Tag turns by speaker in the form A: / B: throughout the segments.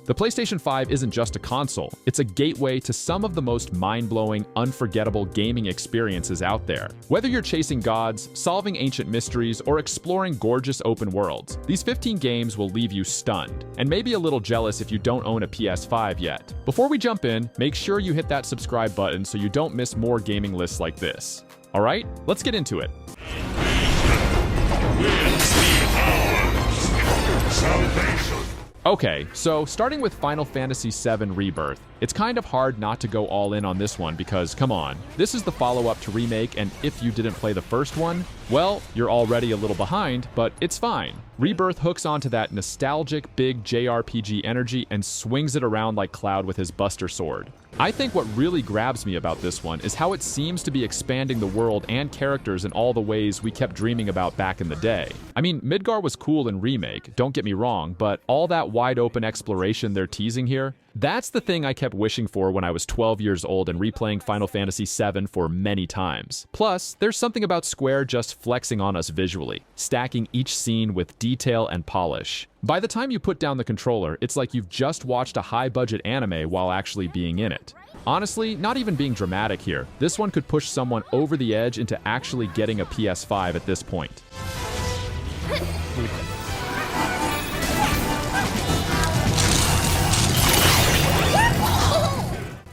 A: The PlayStation 5 isn't just a console, it's a gateway to some of the most mind-blowing, unforgettable gaming experiences out there. Whether you're chasing gods, solving ancient mysteries, or exploring gorgeous open worlds, these 15 games will leave you stunned, and maybe a little jealous if you don't own a PS5 yet. Before we jump in, make sure you hit that subscribe button so you don't miss more gaming lists like this. Alright, let's get into it. Okay, so starting with Final Fantasy VII Rebirth, it's kind of hard not to go all in on this one because, come on, this is the follow-up to Remake, and if you didn't play the first one, well, you're already a little behind, but it's fine. Rebirth hooks onto that nostalgic, big JRPG energy and swings it around like Cloud with his Buster Sword. I think what really grabs me about this one is how it seems to be expanding the world and characters in all the ways we kept dreaming about back in the day. I mean, Midgar was cool in Remake, don't get me wrong, but all that wide-open exploration they're teasing here, that's the thing I kept wishing for when I was 12 years old and replaying Final Fantasy VII for many times. Plus, there's something about Square just flexing on us visually, stacking each scene with detail and polish. By the time you put down the controller, it's like you've just watched a high-budget anime while actually being in it. Honestly, not even being dramatic here, this one could push someone over the edge into actually getting a PS5 at this point.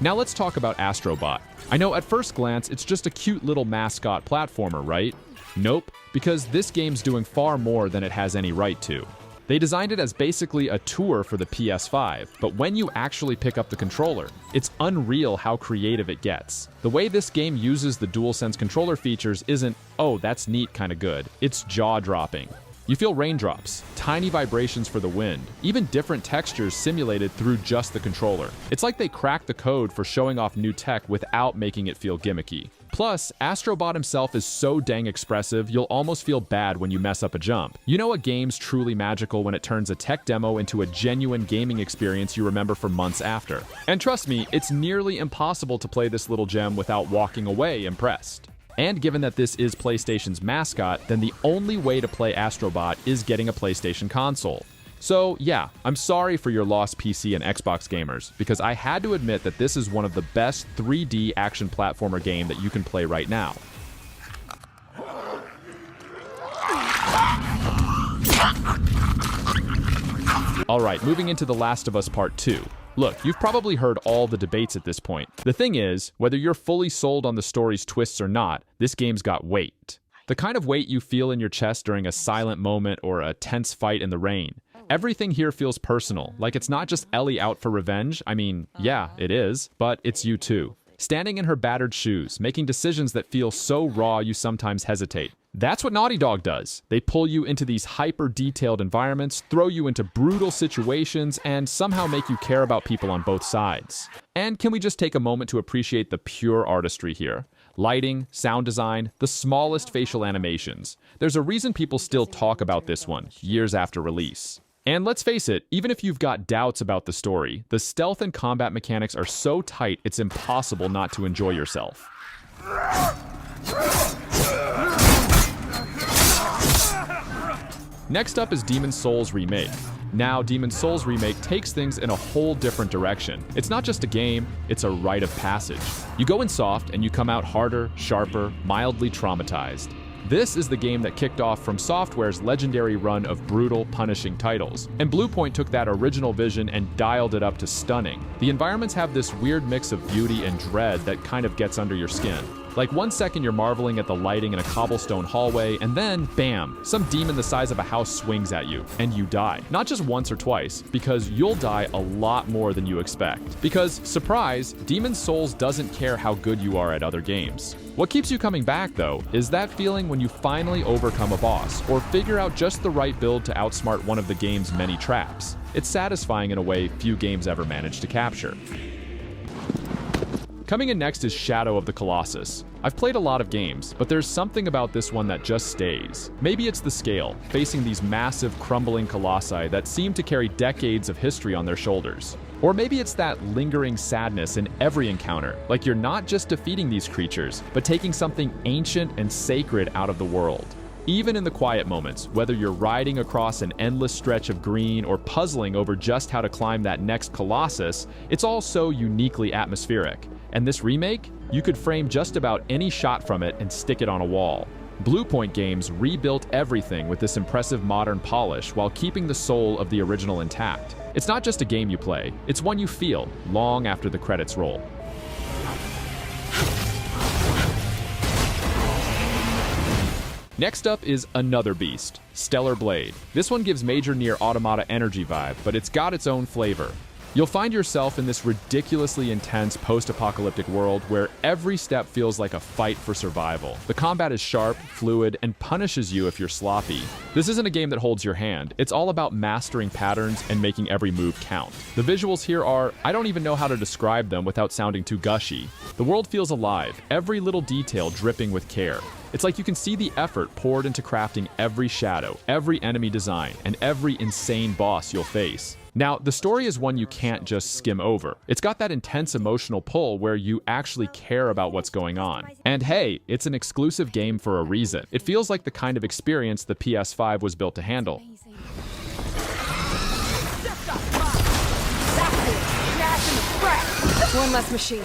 A: Now let's talk about Astro Bot. I know at first glance it's just a cute little mascot platformer, right? Nope, because this game's doing far more than it has any right to. They designed it as basically a tour for the PS5, but when you actually pick up the controller, it's unreal how creative it gets. The way this game uses the DualSense controller features isn't, oh, that's neat kind of good. It's jaw-dropping. You feel raindrops, tiny vibrations for the wind, even different textures simulated through just the controller. It's like they cracked the code for showing off new tech without making it feel gimmicky. Plus, Astro Bot himself is so dang expressive, you'll almost feel bad when you mess up a jump. You know a game's truly magical when it turns a tech demo into a genuine gaming experience you remember for months after. And trust me, it's nearly impossible to play this little gem without walking away impressed. And given that this is PlayStation's mascot, then the only way to play Astro Bot is getting a PlayStation console. So yeah, I'm sorry for your lost PC and Xbox gamers, because I had to admit that this is one of the best 3D action platformer game that you can play right now. Alright, moving into The Last of Us Part 2. Look, you've probably heard all the debates at this point. The thing is, whether you're fully sold on the story's twists or not, this game's got weight. The kind of weight you feel in your chest during a silent moment or a tense fight in the rain. Everything here feels personal, like it's not just Ellie out for revenge. I mean, yeah, it is, but it's you too. Standing in her battered shoes, making decisions that feel so raw you sometimes hesitate. That's what Naughty Dog does. They pull you into these hyper-detailed environments, throw you into brutal situations, and somehow make you care about people on both sides. And can we just take a moment to appreciate the pure artistry here? Lighting, sound design, the smallest facial animations. There's a reason people still talk about this one, years after release. And let's face it, even if you've got doubts about the story, the stealth and combat mechanics are so tight it's impossible not to enjoy yourself. Next up is Demon's Souls Remake. Now, Demon's Souls Remake takes things in a whole different direction. It's not just a game, it's a rite of passage. You go in soft and you come out harder, sharper, mildly traumatized. This is the game that kicked off From Software's legendary run of brutal, punishing titles. And Bluepoint took that original vision and dialed it up to stunning. The environments have this weird mix of beauty and dread that kind of gets under your skin. Like 1 second you're marveling at the lighting in a cobblestone hallway, and then, bam, some demon the size of a house swings at you, and you die. Not just once or twice, because you'll die a lot more than you expect. Because, surprise, Demon's Souls doesn't care how good you are at other games. What keeps you coming back, though, is that feeling when you finally overcome a boss, or figure out just the right build to outsmart one of the game's many traps. It's satisfying in a way few games ever manage to capture. Coming in next is Shadow of the Colossus. I've played a lot of games, but there's something about this one that just stays. Maybe it's the scale, facing these massive, crumbling colossi that seem to carry decades of history on their shoulders. Or maybe it's that lingering sadness in every encounter, like you're not just defeating these creatures, but taking something ancient and sacred out of the world. Even in the quiet moments, whether you're riding across an endless stretch of green or puzzling over just how to climb that next Colossus, it's all so uniquely atmospheric. And this remake? You could frame just about any shot from it and stick it on a wall. Bluepoint Games rebuilt everything with this impressive modern polish while keeping the soul of the original intact. It's not just a game you play, it's one you feel long after the credits roll. Next up is another beast, Stellar Blade. This one gives Major Nier Automata energy vibe, but it's got its own flavor. You'll find yourself in this ridiculously intense post-apocalyptic world where every step feels like a fight for survival. The combat is sharp, fluid, and punishes you if you're sloppy. This isn't a game that holds your hand. It's all about mastering patterns and making every move count. The visuals here are, I don't even know how to describe them without sounding too gushy. The world feels alive, every little detail dripping with care. It's like you can see the effort poured into crafting every shadow, every enemy design, and every insane boss you'll face. Now, the story is one you can't just skim over. It's got that intense emotional pull where you actually care about what's going on. And hey, it's an exclusive game for a reason. It feels like the kind of experience the PS5 was built to handle.
B: One less machine.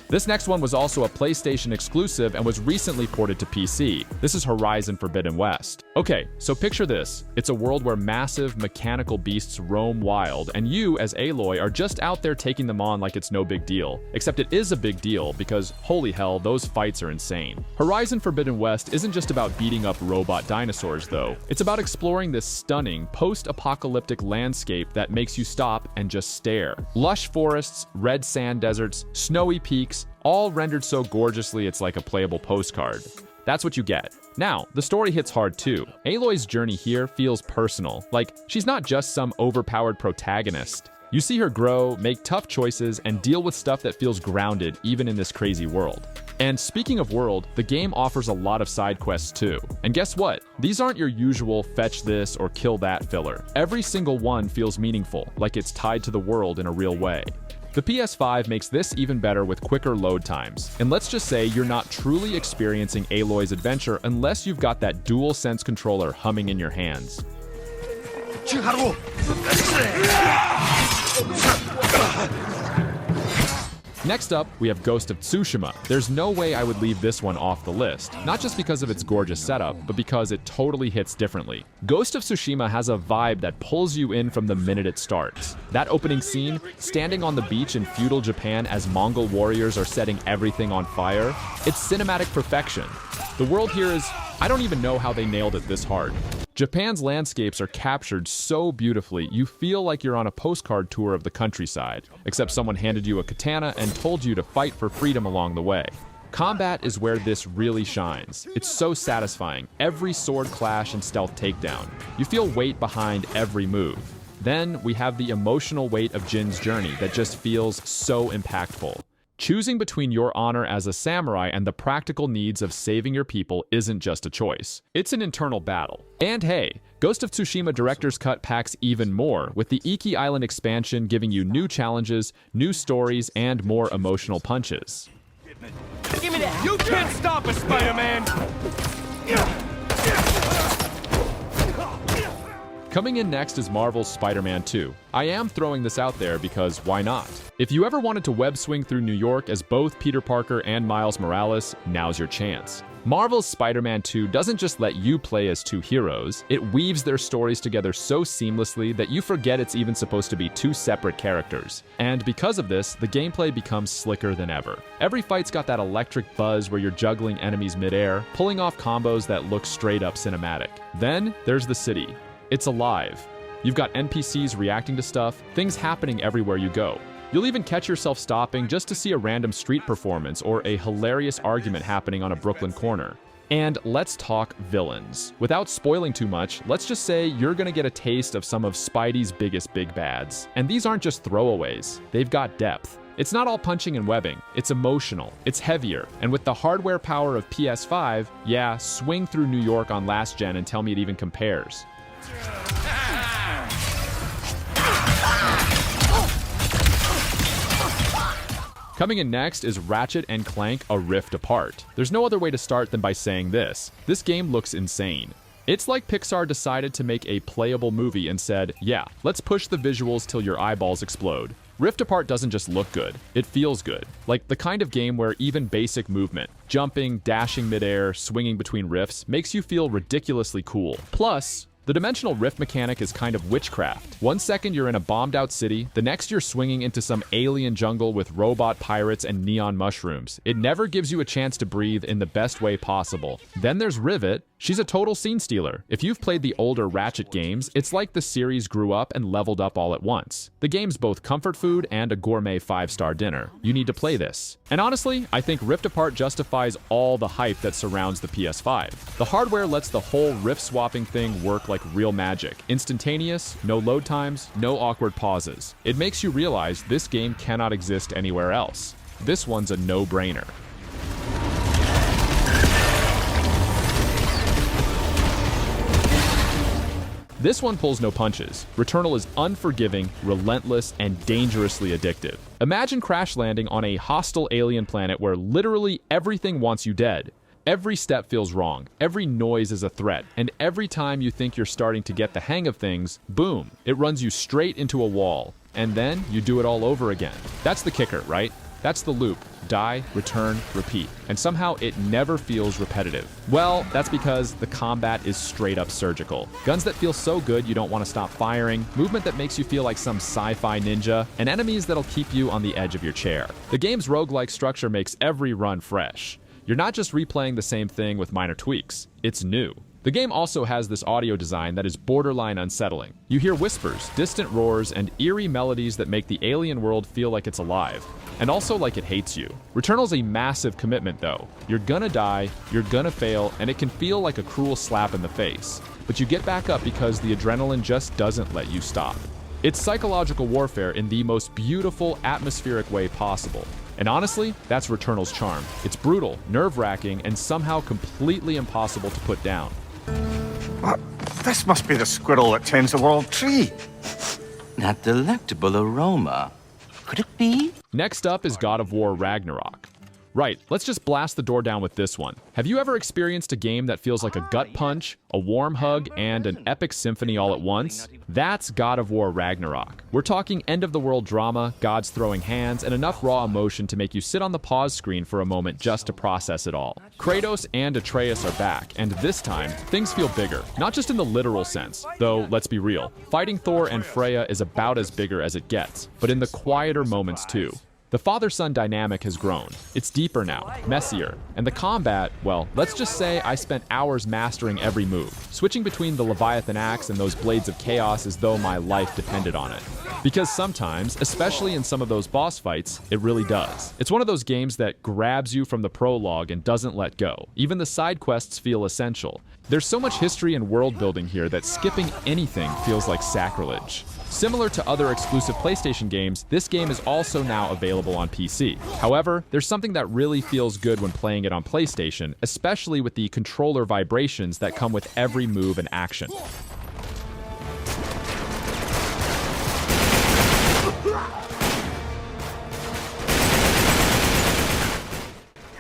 A: This next one was also a PlayStation exclusive and was recently ported to PC. This is Horizon Forbidden West. Okay, so picture this. It's a world where massive mechanical beasts roam wild, and you, as Aloy, are just out there taking them on like it's no big deal. Except it is a big deal, because holy hell, those fights are insane. Horizon Forbidden West isn't just about beating up robot dinosaurs, though. It's about exploring this stunning, post-apocalyptic landscape that makes you stop and just stare. Lush forests, red sand deserts, snowy peaks, all rendered so gorgeously it's like a playable postcard. That's what you get. Now, the story hits hard too. Aloy's journey here feels personal, like she's not just some overpowered protagonist. You see her grow, make tough choices, and deal with stuff that feels grounded even in this crazy world. And speaking of world, the game offers a lot of side quests too. And guess what? These aren't your usual fetch this or kill that filler. Every single one feels meaningful, like it's tied to the world in a real way. The PS5 makes this even better with quicker load times. And let's just say you're not truly experiencing Aloy's adventure unless you've got that DualSense controller humming in your hands. Next up, we have Ghost of Tsushima. There's no way I would leave this one off the list, not just because of its gorgeous setup, but because it totally hits differently. Ghost of Tsushima has a vibe that pulls you in from the minute it starts. That opening scene, standing on the beach in feudal Japan as Mongol warriors are setting everything on fire, it's cinematic perfection. The world here is, I don't even know how they nailed it this hard. Japan's landscapes are captured so beautifully, you feel like you're on a postcard tour of the countryside, except someone handed you a katana and told you to fight for freedom along the way. Combat is where this really shines. It's so satisfying, every sword clash and stealth takedown. You feel weight behind every move. Then we have the emotional weight of Jin's journey that just feels so impactful. Choosing between your honor as a samurai and the practical needs of saving your people isn't just a choice. It's an internal battle. And hey, Ghost of Tsushima Director's Cut packs even more, with the Iki Island expansion giving you new challenges, new stories, and more emotional punches.
C: Give me that! You can't stop us, Spider-Man!
A: Coming in next is Marvel's Spider-Man 2. I am throwing this out there because why not? If you ever wanted to web swing through New York as both Peter Parker and Miles Morales, now's your chance. Marvel's Spider-Man 2 doesn't just let you play as two heroes, it weaves their stories together so seamlessly that you forget it's even supposed to be two separate characters. And because of this, the gameplay becomes slicker than ever. Every fight's got that electric buzz where you're juggling enemies midair, pulling off combos that look straight up cinematic. Then there's the city. It's alive. You've got NPCs reacting to stuff, things happening everywhere you go. You'll even catch yourself stopping just to see a random street performance or a hilarious argument happening on a Brooklyn corner. And let's talk villains. Without spoiling too much, let's just say you're gonna get a taste of some of Spidey's biggest big bads. And these aren't just throwaways, they've got depth. It's not all punching and webbing, it's emotional, it's heavier, and with the hardware power of PS5, yeah, swing through New York on last gen and tell me it even compares. Coming in next is Ratchet and Clank: A Rift Apart. There's no other way to start than by saying this. This game looks insane. It's like Pixar decided to make a playable movie and said, yeah, let's push the visuals till your eyeballs explode. Rift Apart doesn't just look good, it feels good. Like the kind of game where even basic movement, jumping, dashing midair, swinging between rifts, makes you feel ridiculously cool. Plus, the dimensional rift mechanic is kind of witchcraft. One second you're in a bombed out city, the next you're swinging into some alien jungle with robot pirates and neon mushrooms. It never gives you a chance to breathe in the best way possible. Then there's Rivet. She's a total scene stealer. If you've played the older Ratchet games, it's like the series grew up and leveled up all at once. The game's both comfort food and a gourmet 5-star dinner. You need to play this. And honestly, I think Rift Apart justifies all the hype that surrounds the PS5. The hardware lets the whole rift swapping thing work like real magic. Instantaneous, no load times, no awkward pauses. It makes you realize this game cannot exist anywhere else. This one's a no-brainer. This one pulls no punches. Returnal is unforgiving, relentless, and dangerously addictive. Imagine crash landing on a hostile alien planet where literally everything wants you dead. Every step feels wrong, every noise is a threat, and every time you think you're starting to get the hang of things, boom, it runs you straight into a wall. And then you do it all over again. That's the kicker, right? That's the loop. Die, return, repeat. And somehow it never feels repetitive. Well, that's because the combat is straight up surgical. Guns that feel so good you don't want to stop firing, movement that makes you feel like some sci-fi ninja, and enemies that'll keep you on the edge of your chair. The game's roguelike structure makes every run fresh. You're not just replaying the same thing with minor tweaks. It's new. The game also has this audio design that is borderline unsettling. You hear whispers, distant roars, and eerie melodies that make the alien world feel like it's alive, and also like it hates you. Returnal's a massive commitment though. You're gonna die, you're gonna fail, and it can feel like a cruel slap in the face. But you get back up because the adrenaline just doesn't let you stop. It's psychological warfare in the most beautiful, atmospheric way possible. And honestly, that's Returnal's charm. It's brutal, nerve-wracking, and somehow completely impossible to put down.
B: This must be the squirrel that tends the world tree.
D: That delectable aroma. Could it be?
A: Next up is God of War Ragnarok. Right, let's just blast the door down with this one. Have you ever experienced a game that feels like a gut punch, a warm hug, and an epic symphony all at once? That's God of War Ragnarok. We're talking end-of-the-world drama, gods throwing hands, and enough raw emotion to make you sit on the pause screen for a moment just to process it all. Kratos and Atreus are back, and this time, things feel bigger. Not just in the literal sense, though let's be real. Fighting Thor and Freya is about as bigger as it gets, but in the quieter moments too. The father-son dynamic has grown. It's deeper now, messier, and the combat, well, let's just say I spent hours mastering every move, switching between the Leviathan axe and those blades of chaos as though my life depended on it. Because sometimes, especially in some of those boss fights, it really does. It's one of those games that grabs you from the prologue and doesn't let go. Even the side quests feel essential. There's so much history and world building here that skipping anything feels like sacrilege. Similar to other exclusive PlayStation games, this game is also now available on PC. However, there's something that really feels good when playing it on PlayStation, especially with the controller vibrations that come with every move and action.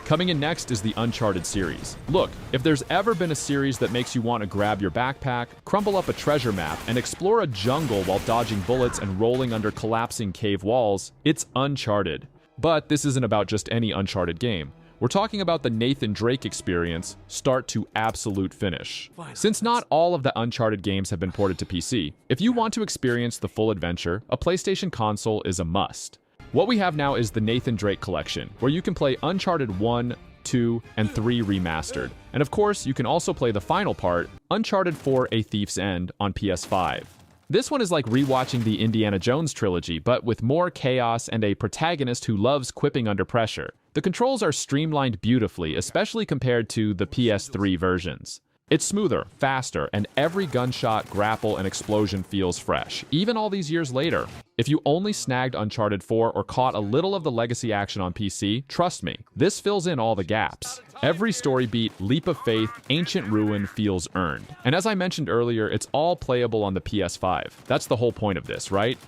A: Coming in next is the Uncharted series. Look, if there's ever been a series that makes you want to grab your backpack, crumble up a treasure map, and explore a jungle while dodging bullets and rolling under collapsing cave walls, it's Uncharted. But this isn't about just any Uncharted game. We're talking about the Nathan Drake experience, start to absolute finish. Since not all of the Uncharted games have been ported to PC, if you want to experience the full adventure, a PlayStation console is a must. What we have now is the Nathan Drake Collection, where you can play Uncharted 1, 2, and 3 remastered. And of course, you can also play the final part, Uncharted 4: A Thief's End, on PS5. This one is like rewatching the Indiana Jones trilogy, but with more chaos and a protagonist who loves quipping under pressure. The controls are streamlined beautifully, especially compared to the PS3 versions. It's smoother, faster, and every gunshot, grapple, and explosion feels fresh, even all these years later. If you only snagged Uncharted 4 or caught a little of the legacy action on PC, trust me, this fills in all the gaps. Every story beat, leap of faith, ancient ruin feels earned. And as I mentioned earlier, it's all playable on the PS5. That's the whole point of this, right?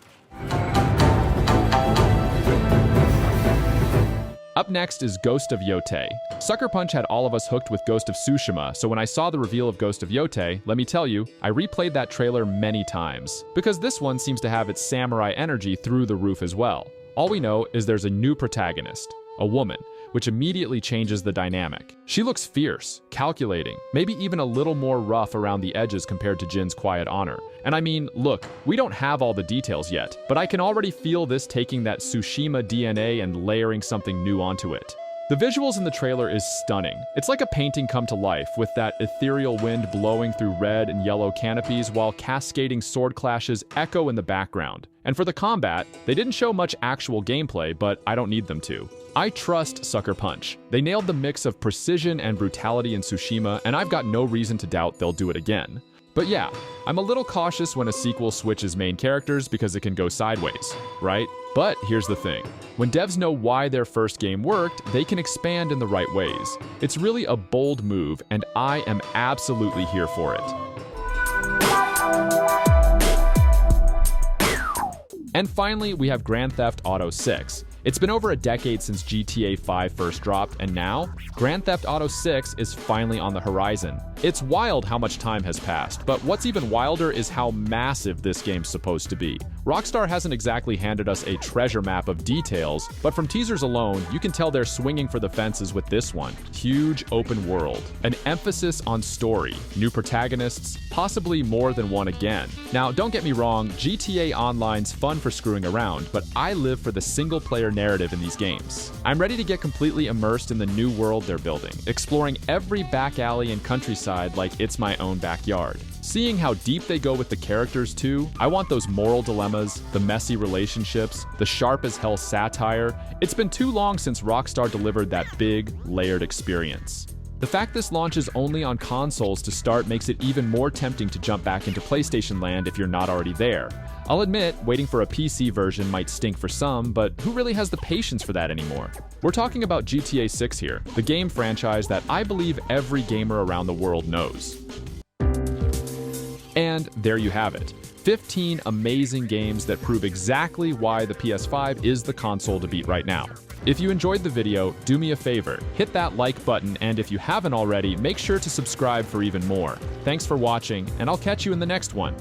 A: Up next is Ghost of Yotei. Sucker Punch had all of us hooked with Ghost of Tsushima, so when I saw the reveal of Ghost of Yotei, let me tell you, I replayed that trailer many times, because this one seems to have its samurai energy through the roof as well. All we know is there's a new protagonist, a woman, which immediately changes the dynamic. She looks fierce, calculating, maybe even a little more rough around the edges compared to Jin's quiet honor. And I mean, look, we don't have all the details yet, but I can already feel this taking that Tsushima DNA and layering something new onto it. The visuals in the trailer is stunning. It's like a painting come to life, with that ethereal wind blowing through red and yellow canopies while cascading sword clashes echo in the background. And for the combat, they didn't show much actual gameplay, but I don't need them to. I trust Sucker Punch. They nailed the mix of precision and brutality in Tsushima, and I've got no reason to doubt they'll do it again. But yeah, I'm a little cautious when a sequel switches main characters because it can go sideways, right? But here's the thing. When devs know why their first game worked, they can expand in the right ways. It's really a bold move, and I am absolutely here for it. And finally, we have Grand Theft Auto 6. It's been over a decade since GTA 5 first dropped, and now, Grand Theft Auto 6 is finally on the horizon. It's wild how much time has passed, but what's even wilder is how massive this game's supposed to be. Rockstar hasn't exactly handed us a treasure map of details, but from teasers alone, you can tell they're swinging for the fences with this one. Huge open world, an emphasis on story, new protagonists, possibly more than one again. Now, don't get me wrong, GTA Online's fun for screwing around, but I live for the single-player narrative in these games. I'm ready to get completely immersed in the new world they're building, exploring every back alley and countryside like it's my own backyard. Seeing how deep they go with the characters too, I want those moral dilemmas, the messy relationships, the sharp as hell satire. It's been too long since Rockstar delivered that big, layered experience. The fact this launches only on consoles to start makes it even more tempting to jump back into PlayStation land if you're not already there. I'll admit, waiting for a PC version might stink for some, but who really has the patience for that anymore? We're talking about GTA 6 here, the game franchise that I believe every gamer around the world knows. And there you have it. 15 amazing games that prove exactly why the PS5 is the console to beat right now. If you enjoyed the video, do me a favor, hit that like button, and if you haven't already, make sure to subscribe for even more. Thanks for watching, and I'll catch you in the next one.